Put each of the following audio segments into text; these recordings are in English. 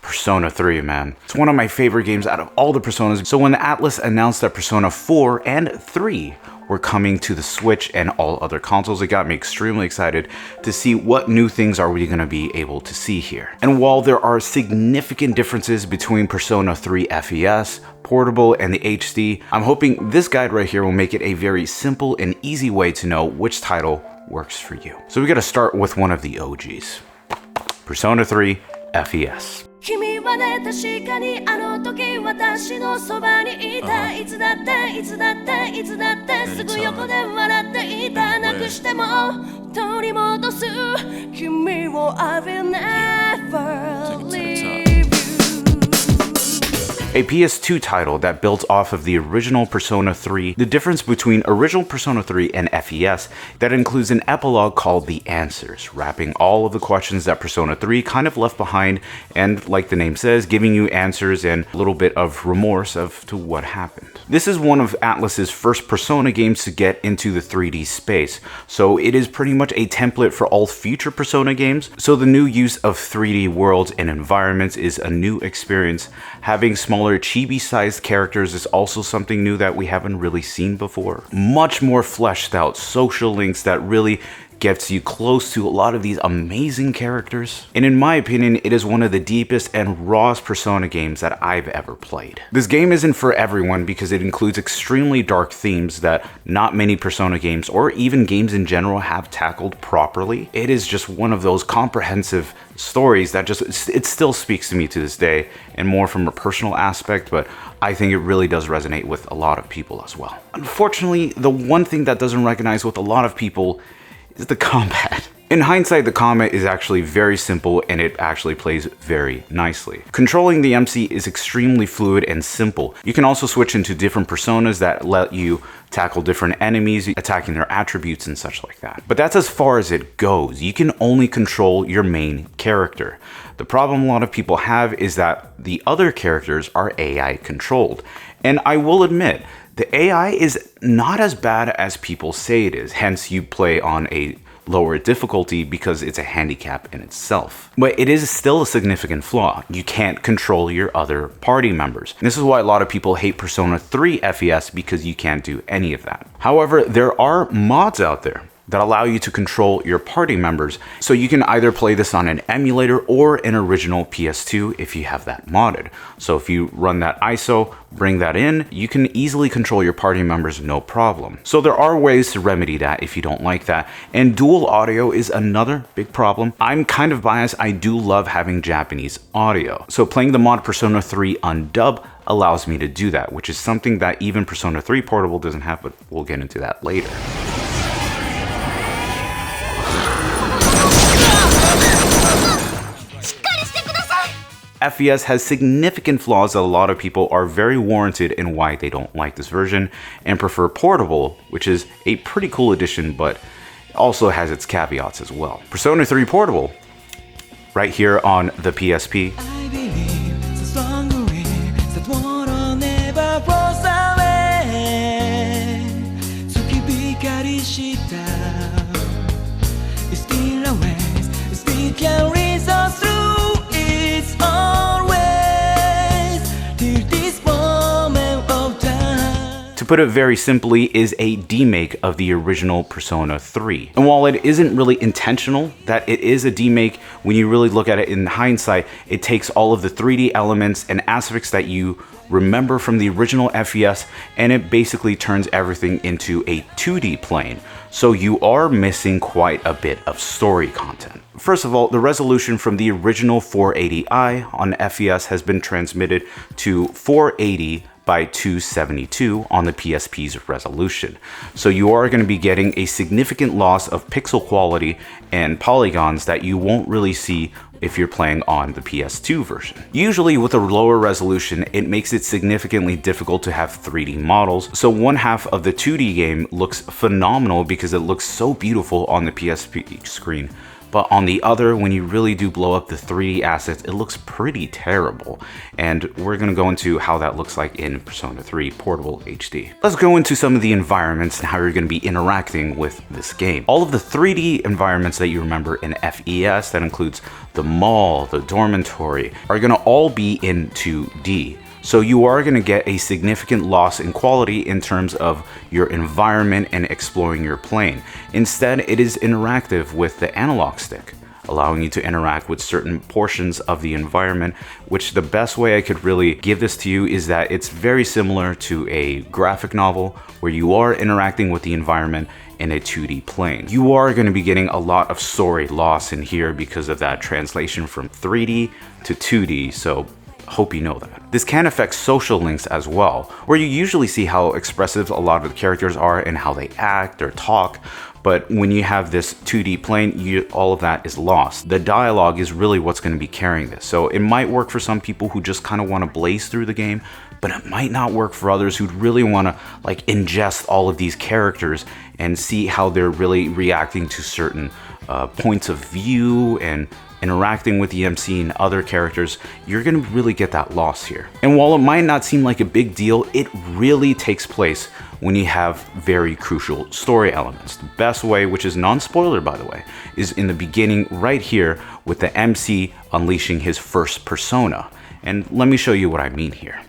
Persona 3, man. It's one of my favorite games out of all the Personas. So when the Atlus announced that Persona 4 and 3 were coming to the Switch and all other consoles, it got me extremely excited to see what new things are we going to be able to see here. And while there are significant differences between Persona 3 FES, Portable, and the HD, I'm hoping this guide right here will make it a very simple and easy way to know which title works for you. So we got to start with one of the OGs, Persona 3 FES. 君はね確かにあの時私のそばにいたいつだっていつだっていつだってすぐ横で笑っていたなくしても取り戻す君を I will never leave you. A PS2 title that builds off of the original Persona 3. The difference between original Persona 3 and FES, that includes an epilogue called The Answers, wrapping all of the questions that Persona 3 kind of left behind, and like the name says, giving you answers and a little bit of remorse as to what happened. This is one of Atlus's first Persona games to get into the 3D space, so it is pretty much a template for all future Persona games. So the new use of 3D worlds and environments is a new experience. Having smaller chibi-sized characters is also something new that we haven't really seen before. Much more fleshed out social links that really gets you close to a lot of these amazing characters. And in my opinion, it is one of the deepest and rawest Persona games that I've ever played. This game isn't for everyone because it includes extremely dark themes that not many Persona games or even games in general have tackled properly. It is just one of those comprehensive stories that it still speaks to me to this day, and more from a personal aspect, but I think it really does resonate with a lot of people as well. Unfortunately, the one thing that doesn't resonate with a lot of people is the combat. In hindsight, the combat is actually very simple and it actually plays very nicely. Controlling the MC is extremely fluid and simple. You can also switch into different personas that let you tackle different enemies, attacking their attributes and such like that. But that's as far as it goes. You can only control your main character. The problem a lot of people have is that the other characters are AI controlled. And I will admit, the AI is not as bad as people say it is, hence you play on a lower difficulty because it's a handicap in itself. But it is still a significant flaw. You can't control your other party members. This is why a lot of people hate Persona 3 FES, because you can't do any of that. However, there are mods out there that allow you to control your party members. So you can either play this on an emulator or an original PS2 if you have that modded. So if you run that ISO, bring that in, you can easily control your party members no problem. So there are ways to remedy that if you don't like that. And dual audio is another big problem. I'm kind of biased. I do love having Japanese audio. So playing the mod Persona 3 undub allows me to do that, which is something that even Persona 3 Portable doesn't have, but we'll get into that later. FES has significant flaws that a lot of people are very warranted in why they don't like this version and prefer Portable, which is a pretty cool addition, but also has its caveats as well. Persona 3 Portable, right here on the PSP. To put it very simply, is a demake of the original Persona 3. And while it isn't really intentional that it is a demake, when you really look at it in hindsight, it takes all of the 3D elements and aspects that you remember from the original FES, and it basically turns everything into a 2D plane. So you are missing quite a bit of story content. First of all, the resolution from the original 480i on FES has been transmitted to 480 by 272 on the PSP's resolution. So you are going to be getting a significant loss of pixel quality and polygons that you won't really see if you're playing on the PS2 version. Usually with a lower resolution, it makes it significantly difficult to have 3D models. So one half of the 2D game looks phenomenal because it looks so beautiful on the PSP screen. But on the other, when you really do blow up the 3D assets, it looks pretty terrible. And we're going to go into how that looks like in Persona 3 Portable HD. Let's go into some of the environments and how you're going to be interacting with this game. All of the 3D environments that you remember in FES, that includes the mall, the dormitory, are going to all be in 2D. So you are going to get a significant loss in quality in terms of your environment and exploring your plane. Instead, it is interactive with the analog stick, allowing you to interact with certain portions of the environment, which the best way I could really give this to you is that it's very similar to a graphic novel where you are interacting with the environment in a 2D plane. You are going to be getting a lot of story loss in here because of that translation from 3D to 2D, so hope you know that. This can affect social links as well, where you usually see how expressive a lot of the characters are and how they act or talk, but when you have this 2D plane, all of that is lost. The dialogue is really what's going to be carrying this. So it might work for some people who just kind of want to blaze through the game, but it might not work for others who'd really want to like ingest all of these characters and see how they're really reacting to certain points of view and interacting with the MC and other characters. You're going to really get that loss here. And while it might not seem like a big deal, it really takes place when you have very crucial story elements. The best way, which is non-spoiler by the way, is in the beginning right here with the MC unleashing his first persona. And let me show you what I mean here.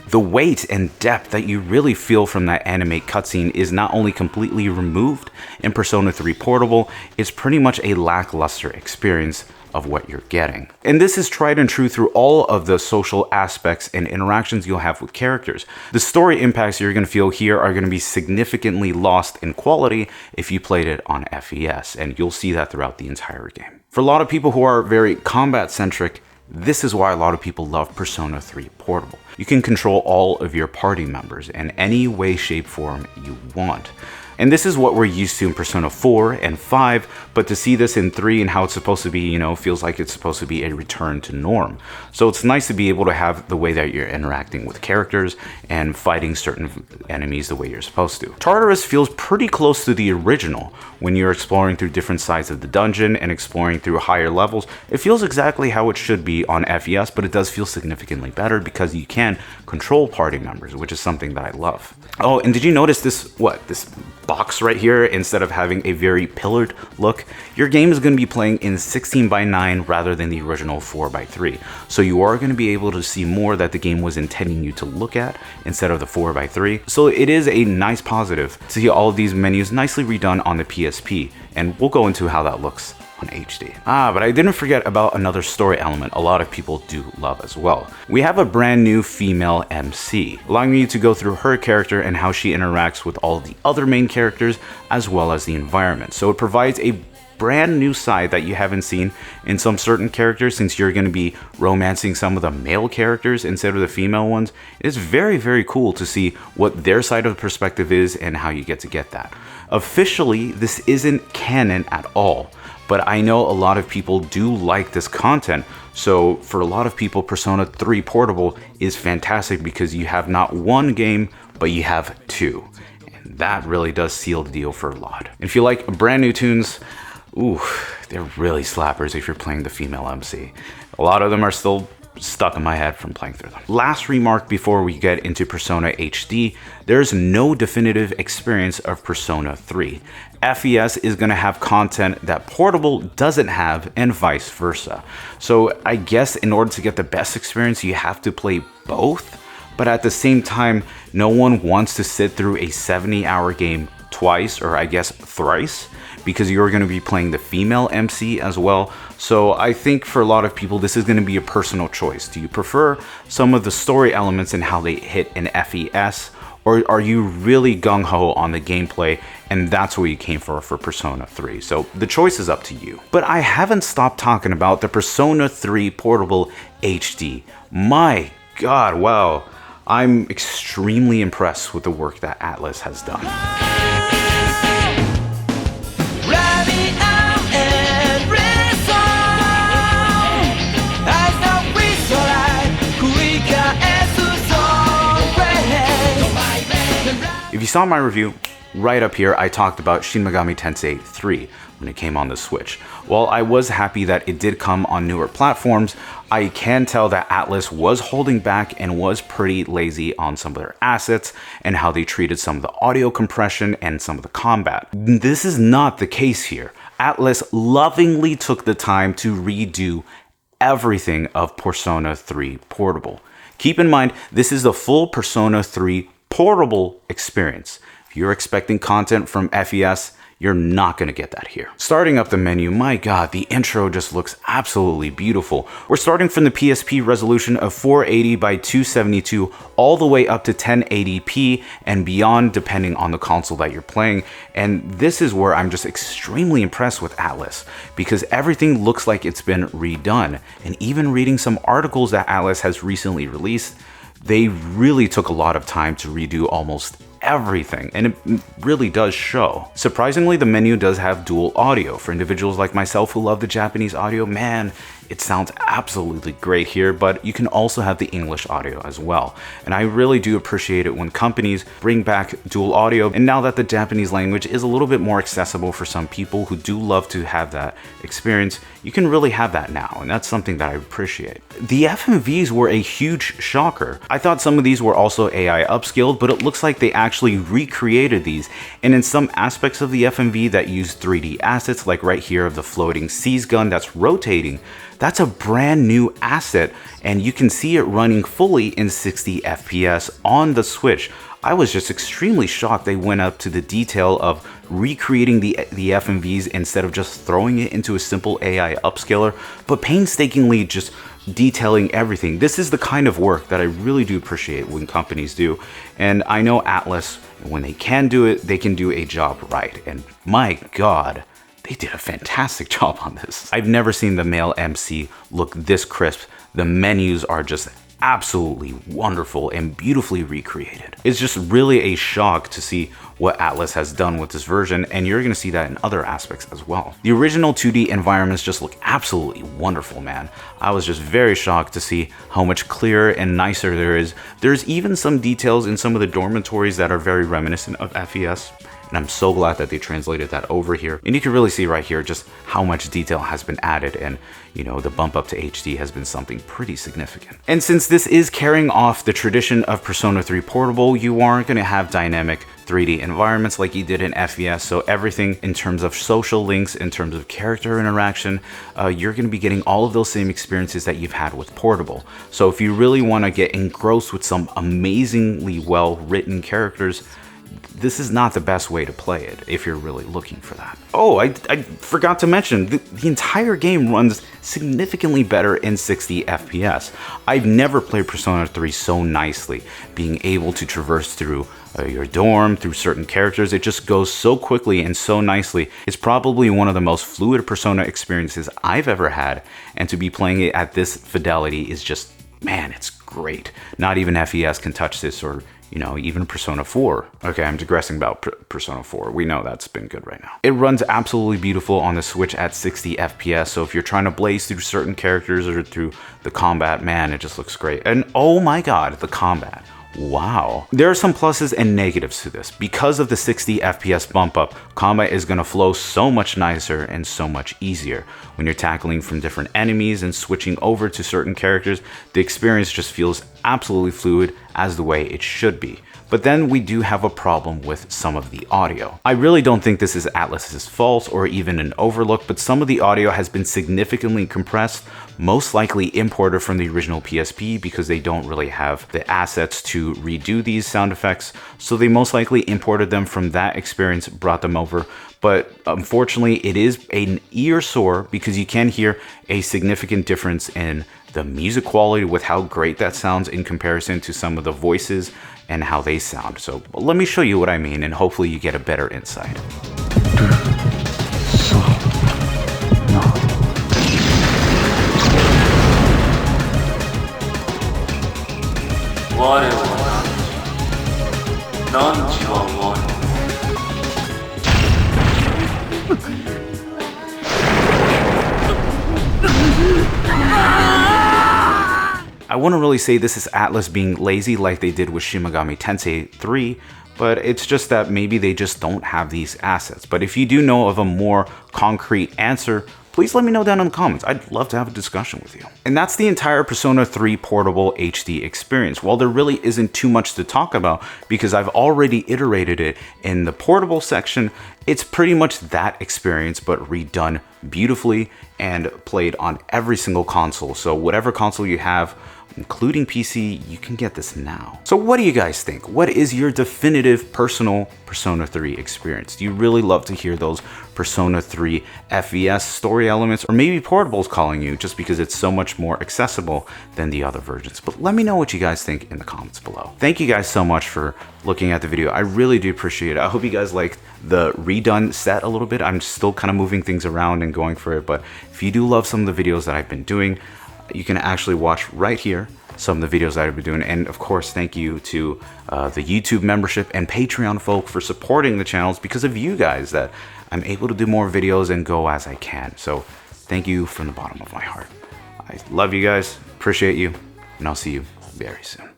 The weight and depth that you really feel from that anime cutscene is not only completely removed in Persona 3 Portable, it's pretty much a lackluster experience of what you're getting. And this is tried and true through all of the social aspects and interactions you'll have with characters. The story impacts you're going to feel here are going to be significantly lost in quality if you played it on FES, and you'll see that throughout the entire game. For a lot of people who are very combat centric, this is why a lot of people love Persona 3 Portable. You can control all of your party members in any way, shape, form you want. And this is what we're used to in Persona 4 and 5, but to see this in 3 and how it's supposed to be, you know, feels like it's supposed to be a return to norm. So it's nice to be able to have the way that you're interacting with characters and fighting certain enemies the way you're supposed to. Tartarus feels pretty close to the original when you're exploring through different sides of the dungeon and exploring through higher levels. It feels exactly how it should be on FES, but it does feel significantly better because you can control party members, which is something that I love. Oh, and did you notice this box right here? Instead of having a very pillared look, your game is going to be playing in 16:9 rather than the original 4:3. So you are going to be able to see more that the game was intending you to look at instead of the 4:3. So it is a nice positive to see all of these menus nicely redone on the PSP, and we'll go into how that looks on HD. But I didn't forget about another story element a lot of people do love as well. We have a brand new female MC, allowing you to go through her character and how she interacts with all the other main characters as well as the environment. So it provides a brand new side that you haven't seen in some certain characters, since you're going to be romancing some of the male characters instead of the female ones. It's very, very cool to see what their side of the perspective is and how you get to get that. Officially, this isn't canon at all, but I know a lot of people do like this content. So for a lot of people, Persona 3 Portable is fantastic because you have not one game, but you have two. And that really does seal the deal for a lot. If you like brand new tunes, ooh, they're really slappers if you're playing the female MC. A lot of them are still stuck in my head from playing through them. Last remark before we get into Persona HD, there's no definitive experience of Persona 3. FES is going to have content that Portable doesn't have and vice versa. So I guess in order to get the best experience, you have to play both. But at the same time, no one wants to sit through a 70-hour game twice, or I guess thrice, because you're going to be playing the female MC as well. So I think for a lot of people, this is going to be a personal choice. Do you prefer some of the story elements and how they hit in FES? Or are you really gung-ho on the gameplay and that's what you came for Persona 3? So the choice is up to you. But I haven't stopped talking about the Persona 3 Portable HD. My God, wow. I'm extremely impressed with the work that Atlus has done. If you saw my review, right up here I talked about Shin Megami Tensei 3 when it came on the Switch. While I was happy that it did come on newer platforms, I can tell that Atlus was holding back and was pretty lazy on some of their assets and how they treated some of the audio compression and some of the combat. This is not the case here. Atlus lovingly took the time to redo everything of Persona 3 Portable. Keep in mind, this is the full Persona 3 Portable experience. If you're expecting content from FES, you're not going to get that here. Starting up the menu, my God, the intro just looks absolutely beautiful. We're starting from the PSP resolution of 480 by 272 all the way up to 1080p and beyond depending on the console that you're playing. And this is where I'm just extremely impressed with Atlus because everything looks like it's been redone. And even reading some articles that Atlus has recently released, they really took a lot of time to redo almost everything, and it really does show. Surprisingly, the menu does have dual audio. For individuals like myself who love the Japanese audio, man, it sounds absolutely great here, but you can also have the English audio as well. And I really do appreciate it when companies bring back dual audio, and now that the Japanese language is a little bit more accessible for some people who do love to have that experience, you can really have that now, and that's something that I appreciate. The FMVs were a huge shocker. I thought some of these were also AI upscaled, but it looks like they actually recreated these, and in some aspects of the FMV that use 3D assets, like right here of the floating seize gun that's rotating, that's a brand new asset, and you can see it running fully in 60 FPS on the Switch. I was just extremely shocked they went up to the detail of recreating the FMVs instead of just throwing it into a simple AI upscaler, but painstakingly just detailing everything. This is the kind of work that I really do appreciate when companies do, and I know Atlus, when they can do it, they can do a job right, and my God, they did a fantastic job on this. I've never seen the male MC look this crisp. The menus are just absolutely wonderful and beautifully recreated. It's just really a shock to see what Atlus has done with this version, and you're gonna see that in other aspects as well. The original 2D environments just look absolutely wonderful, man. I was just very shocked to see how much clearer and nicer there is. There's even some details in some of the dormitories that are very reminiscent of FES. And I'm so glad that they translated that over here. And you can really see right here just how much detail has been added, and you know, the bump up to HD has been something pretty significant. And since this is carrying off the tradition of Persona 3 Portable, you aren't going to have dynamic 3D environments like you did in FES, so everything in terms of social links, in terms of character interaction, you're going to be getting all of those same experiences that you've had with Portable. So if you really want to get engrossed with some amazingly well written characters, this is not the best way to play it if you're really looking for that. Oh, I forgot to mention, the entire game runs significantly better in 60 FPS. I've never played Persona 3 so nicely. Being able to traverse through your dorm, through certain characters, it just goes so quickly and so nicely. It's probably one of the most fluid Persona experiences I've ever had, and to be playing it at this fidelity is just, man, it's great. Not even FES can touch this, or you know, even Persona 4. Okay, I'm digressing about Persona 4. We know that's been good right now. It runs absolutely beautiful on the Switch at 60 FPS, so if you're trying to blaze through certain characters or through the combat, man, it just looks great. And oh my God, the combat. Wow. There are some pluses and negatives to this. Because of the 60 FPS bump up, combat is going to flow so much nicer and so much easier. When you're tackling from different enemies and switching over to certain characters, the experience just feels absolutely fluid as the way it should be. But then we do have a problem with some of the audio. I really don't think this is Atlus's fault or even an overlook, but some of the audio has been significantly compressed, most likely imported from the original PSP because they don't really have the assets to redo these sound effects. So they most likely imported them from that experience, brought them over. But unfortunately, it is an ear sore because you can hear a significant difference in the music quality with how great that sounds in comparison to some of the voices and how they sound. So let me show you what I mean, and hopefully you get a better insight. I wouldn't really say this is Atlus being lazy like they did with Shin Megami Tensei 3, but it's just that maybe they just don't have these assets. But if you do know of a more concrete answer, please let me know down in the comments. I'd love to have a discussion with you. And that's the entire Persona 3 Portable HD experience. While there really isn't too much to talk about because I've already iterated it in the portable section, it's pretty much that experience but redone beautifully and played on every single console. So whatever console you have, including PC, you can get this now. So what do you guys think? What is your definitive personal Persona 3 experience? Do you really love to hear those Persona 3 FES story elements, or maybe Portable's calling you just because it's so much more accessible than the other versions? But let me know what you guys think in the comments below. Thank you guys so much for looking at the video. I really do appreciate it. I hope you guys liked the redone set a little bit. I'm still kind of moving things around and going for it, but if you do love some of the videos that I've been doing, you can actually watch right here some of the videos that I've been doing. And of course, thank you to the YouTube membership and Patreon folk for supporting the channels. Because of you guys that I'm able to do more videos and go as I can. So thank you from the bottom of my heart. I love you guys, appreciate you, and I'll see you very soon.